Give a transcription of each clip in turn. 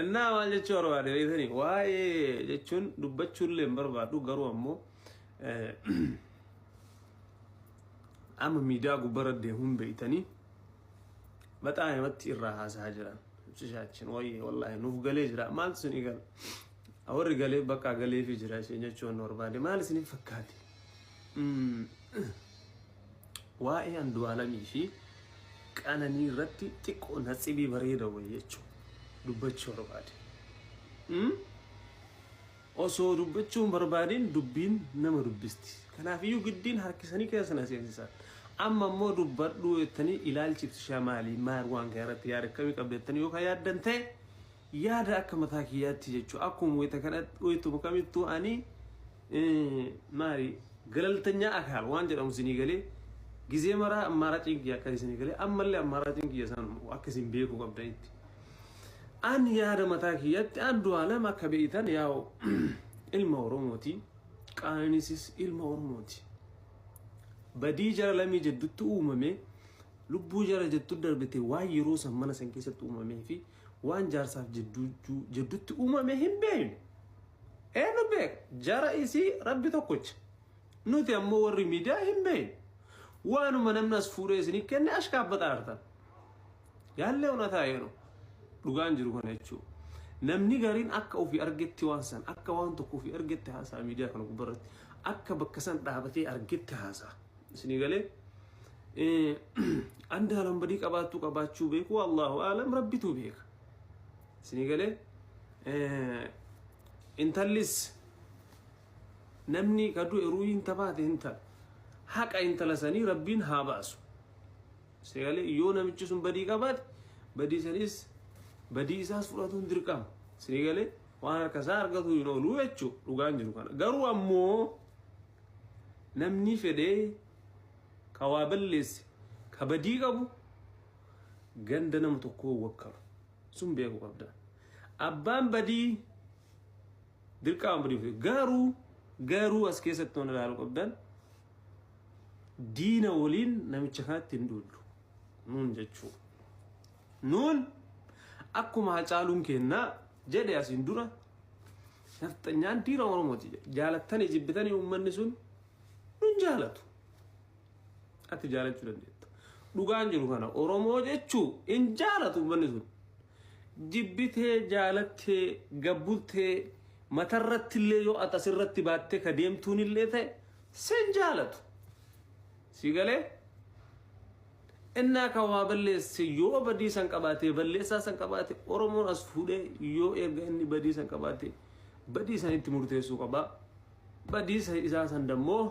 Innaa maal jechuu barbaade beektanii waa'ee jechuun dubbachuu illee hin barbaadu garuu ammoo amma miidiyaa gubbarra deemuun beektanii baxaa himatti irraa haasaa jiran ibsishaachin wayyee wallaahi nuuf galee jira maal isin eegal warri galee bakka galee fi jira isheen jechuun barbaade maal isiniif fakkaate waa'ee Andu'aalamii fi Qananii irratti xiqqoo natsibii bareeda wayii jechuudha. Dubbachuu barbaade osoo dubbachuun barbaadin dubbiin nama dubbisti kanaafiyyuu giddiin harkisanii keessan seensisan amma immoo dubbadhu jettanii ilaalchifti shamaalii maal waan gaarratti yaada akkamii qabdettanii yookaan yaaddan ta'e yaada akka mataa kiyyaatti jechuudha akkuma wayita kanatti wayituma kamittuu ani maali galaltanyaa akaal waan jedhamu isinii galee gizee maraa ammaara cinqiyyaa akka isinii galee ammallee ammaara cinqiyya san akka isin beekuu qabdanitti an yaada mataa kiyyatti Andu'aalam akka beeytan yaa'u ilma Oromooti Qananiisis ilma Oromooti badii jara lamii jidduutti uumame lubbuu jara jidduutti darbite waan yeroo san mana san keessatti uumamee fi waan jaarsaaf jidduutti uumame hin beeknu eenyu beeka jara isii rabbi tokkocha nuti ammoo warri miidiyaa hin beeknu waanuma namni as fuudhee isinii kenne ashkaabbataa artan yaallee unataa yeroo dhugaan jiru kana jechuudha. Namni gariin akka ofii argetti waan san akka waan tokko ofii argetti haasaa miidiyaa kana gubbarratti akka bakka san dhaabatee argetti haasaa. Isinii galee Andu'aalam badii qabaachuu beeku Allahu aalam rabbitu beeka. Isinii galee intallis namni kaduu eruu hin tabaate intala haqa intala sanii rabbiin haa baasu. Isinii galee yoo namichi sun badii qabaate badii sanis badii isaas fudhatuun dirqama isinii galee waan harkasaa argatu hin oolu jechuudha dhugaan jiru kana garuu ammoo namni fedhee ka waa balleesse ka badii qabu ganda nama tokkoo wakkalu sun beeku qabda abbaan badii dirqama badii garuu as keessatti waan ilaalu qabdan diina waliin namicha kanatti hin duullu nuun jechuudha nuun akkuma Hacaaluun kennaa jedhe asiin dura nafxanyaan dhiira Oromooti jaalattanii jibbitanii uummanni sun nun jaalatu ati jaalachuu dandeetta dhugaan jiru kana Oromoo jechuu hin jaalatu uummanni sun jibbitee jaalattee gabbultee matarratti illee yoo ati asirratti baattee ka deemtuun illee ta'e sen jaalatu si galee innaa kawaa balleesse yoo badii san qabaate balleessaa san qabaate Oromoon as fuudhee yoo erga inni badii san qabaate badii sanitti murteessuu qaba badii isaa san dammoo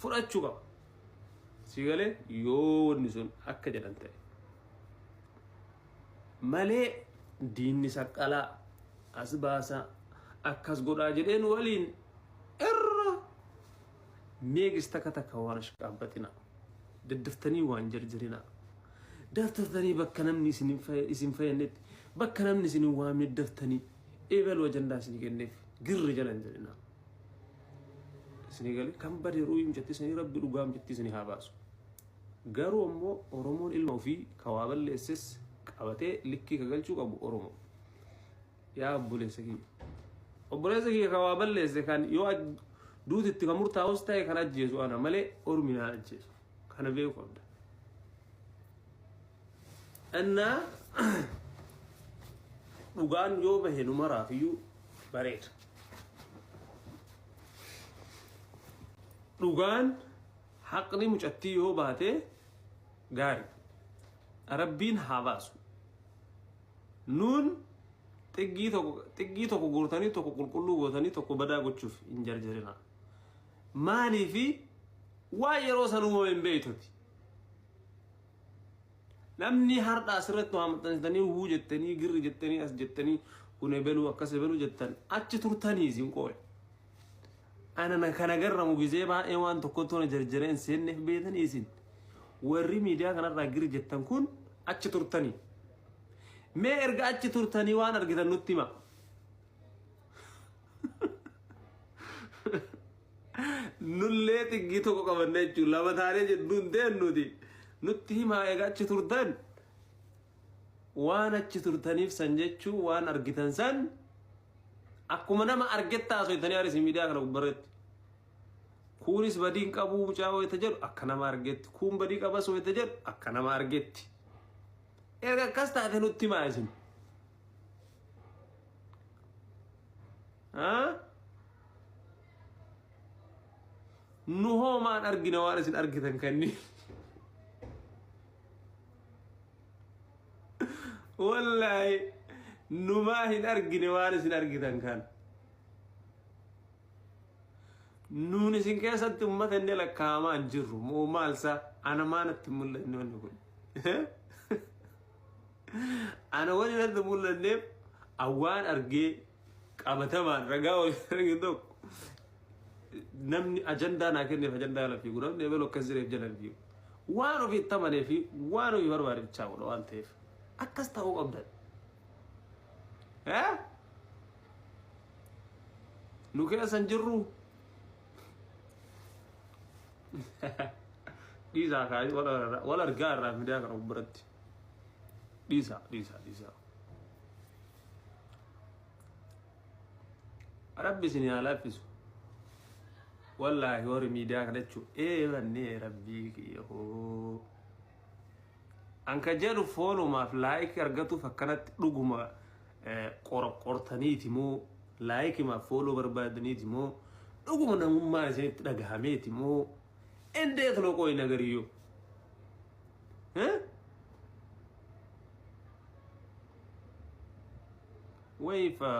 fudhachuu qaba si galee yoo wanni sun akka jedhan ta'e malee diinni saqqalaa as baasa akkas godhaa jedheen waliin irra meegista takka waan ashqaabbatina daddaftanii waan jarjarina daftanii bakka namni isin fayyadnetti bakka namni isin waamne daftanii eebal wajandaa isin kenneef girri jalan jarina isin galee kan badeeruu himjatti isin rabbi dhugaam jetti isin haa baasu garuu ammoo Oromoon ilma ofii kawaa balleesses qabatee likkii ka galchuu qabu Oromoo yaa obboleessa kiyya kawaa balleesse kan yoo duutitti ka murtaa'us ta'e kan ajjeesu ana malee Orominaa ajjeesu kana beeku qabda annaa dhugaan yoo bahe numaraafiyyu bareeda dhugaan haqni mucattii yoo baate gaari rabbiin haa baasu nuun xiggii tokko guurtanii tokko qulqulluu gootanii tokko badaa gochuuf hin jarjarina maaliifi waa yeroo san uumame hin beeytoti namni hardhaa asirratti waa maxxansitanii huu jettanii girri jettanii as jettanii kun ebeluu akkas ebeluu jettan achi turtanii isin qooye ana kana garramu gizee baay'ee waan tokko toona jarjareen seenneef beeytanii isin warri miidiyaa kanarraa girri jettan kun achi turtanii mee erga achi turtanii waan argitan nutti hima nullee xiggii tokko qabanne jechuun lama taanee jedhuun deennuti nutti himaa egaa achi turtan waan achi turtaniif san jechuu waan argitan san akkuma nama argettaa soitanii aris miidiyaa kana gubbarretti kunis badiin qabu mucaa wayita jedhu akka nama argetti kun badii qabas wayita jedhu akka nama argetti erga akkas taate nutti maasin nu hoomaan argina waan isin argitan kanni wallahi nu maa hin argine waan isin argitan kan nuun isin keessatti ummata inni lakkaamaa hin jirru moo maalsa ana maanatti mul'anne wanni kun ana wani natti mul'anneef awwaan argee qabatamaan ragaa waliin tokko namni ajandaa naa kenneef ajandaa la fiigu namni eebel akkas jireef jalan fiigu waan ofii tamanee fi waan ofii barbaade bichaa godha waan ta'eef akkas ta'uu qabdan nu keessan jirru dhiisaa kaayii wal argaa irraa miidiyaa kana gubbaratti dhiisaa rabbi isin haa laaffisu wallahi warri miidiyaa kana jechuun eebannee rabbii kiyyoo anka jedhu foolumaaf laayikii argatuuf akkanatti dhuguma qorqortaniiti moo laayikimaaf fooluu barbaadaniiti moo dhuguma namummaan isinitti dhagahameeti moo endeet loqoo hin agariyyoo wayfa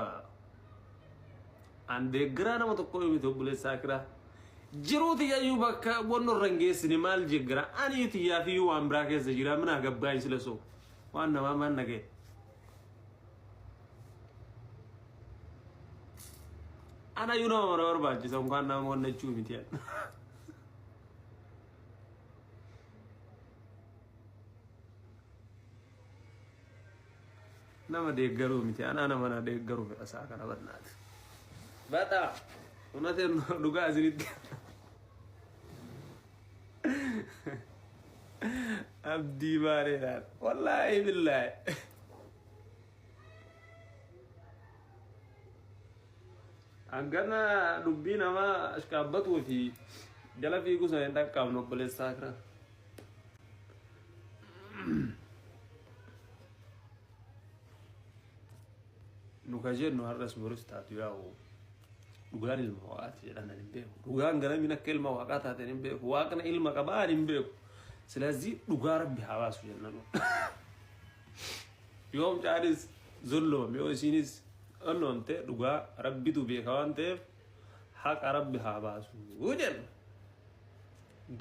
andeeggiraa nama tokko himite obboleessaa kiraa jiruuti yayyuu bakka bonno rangeessini maal jeggira ani tiyyaa fi waan biraa keessa jira mina gabbaa isla so waan namaa maan nagee ana yu nama mara barbaachisa unkaan nama wannachuu mitiyan nama deeggaruu miti ana nama na deeggaruu fedha saa kana barnaati bata unateen dhugaa isinitti abdii bareedaan wallaahi billaahi angana dubbii namaa ashkaabbatuu fi jala fiiguu sana hin dhaqqabnu obboleessaa kira nu ka jennu har'as boris taatu yaa'u dhugaan ilma waaqaati jedhanan hin beeku dhugaan garamin akka ilma waaqaa taateen hin beeku waaqna ilma qabaan hin beeku ስለዚህ dhugaa rabbi hawaasu jennanu yoom caalis zolloom yoo isinis onnoomte dhugaa rabbitu beeka waan ta'eef haqa rabbi hawaasu jennu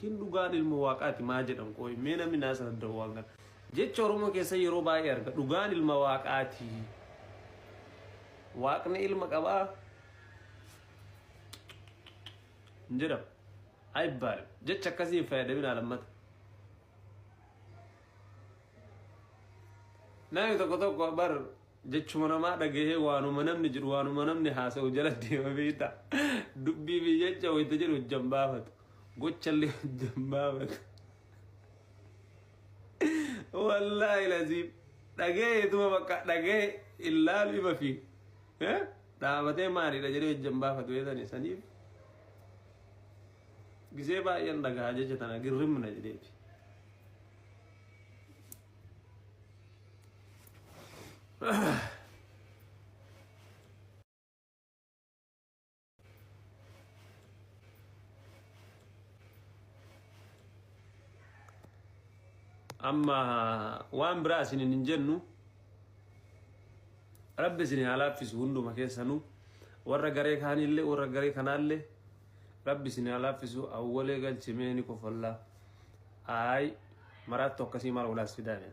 gin dhugaan ilma waaqaati maa jedhan qooyi mee namni naasa dadda'u waan kana jecha oromoo keessa yeroo baay'ee arga dhugaan ilma waaqaati waaqni ilma qabaa jedham aybaal jecha akkasii fayyadaminaa lammata namni tokko bar jechuma namaa dhagahee waanuma namni jiru waanuma namni haasa'u jala deema beekta dubbii fi jecha wayita jedhu hojjan baafatu gochallee hojjan baafatu wallaahi laziim dhagaheetuma bakka dhagahee illaalu ima fi dhaabatee maaliidha jedhee hojjan baafatu weetani saniif gisee baay'een dhagahaa jecha tana girrimna jedheefi amma waan biraa isin hin jennu rabbi isin haa laaffisu hunduma keessanuu warra garee kaanillee warra garee kanaallee rabbi isin haa laaffisu awwalee galchimee ni kofallaa ay maraattu akkasii maal walaas fidaane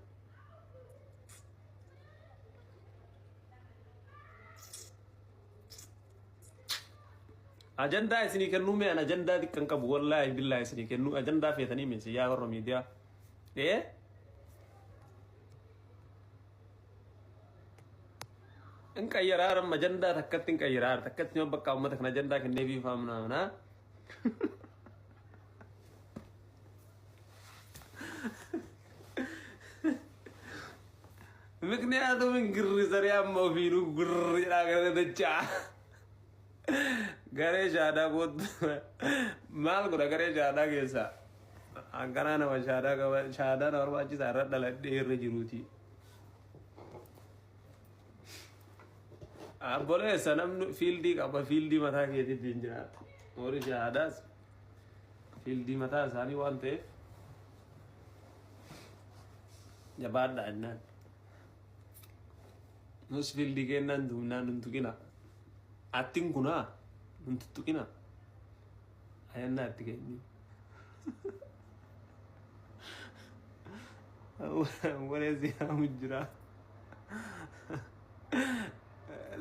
ajanda isini kennu me an ajanda dikkan qabu wallahi billahi isini kennu ajanda feetanii me siyaa warra miidiyaa in qayyaraar ajanda takkatti in qayyaraar takkatti bakka ummata kana ajanda kennee fi faamna na ምክንያቱም እንግሪ ዘሪያ መፊኑ ግር ያገረደቻ ገሬ ሻዳ ቦት ማል ጉራ ገሬ ሻዳ ጌሳ አንገና ነው ሻዳ ነው ወርባቺ ታረዳለ ዴር ጅሩቲ አቦለ ሰነም ፊልዲ ቀባ ፊልዲ መታ ኬቲ ዲንጅራት ወሪ ሻዳስ ፊልዲ መታ ሳኒ ዋንቴ jabaadha annaan nus fiildi kennaan dumnaan nuntukina attin kunaa nuntuttukina ayanna atti kenni walezi mujjira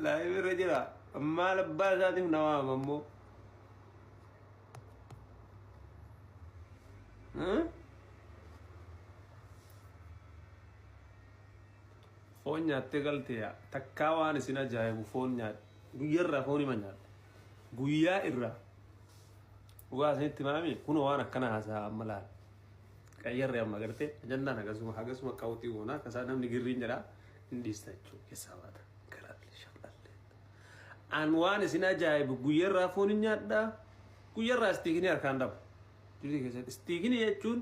laayibirra jira ammaa labbaa isaatiif nawaama ammoo foon nyaattee galteeya takkaa waan isin ajaa'ibu foon nyaadhe guyyarraa foon hima nyaadhe guyyaa irraa dhugaa isinitti maami kun waan akkana haasaa amma laal qayyarree amma gartee jannaan hagasuma qawxii goonaa kasaa namni girriin jedhaa hin dhiista jechuu keessaa baata garaallee shaqallee an waan isin ajaa'ibu guyyarraa foon hin nyaadhaa guyyarraa istiikinii harkaan dhaba jirti keessatti istiikinii jechuun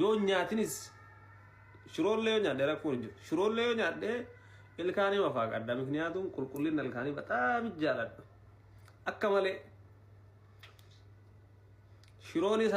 yoo nyaatinis ሽሮሌው ኛደ ረኩን ሽሮሌው ኛደ ilkaani mafaq adda mikniyatun qulqullin ilkaani በጣም ይጃላል አከመለ ሽሮኒ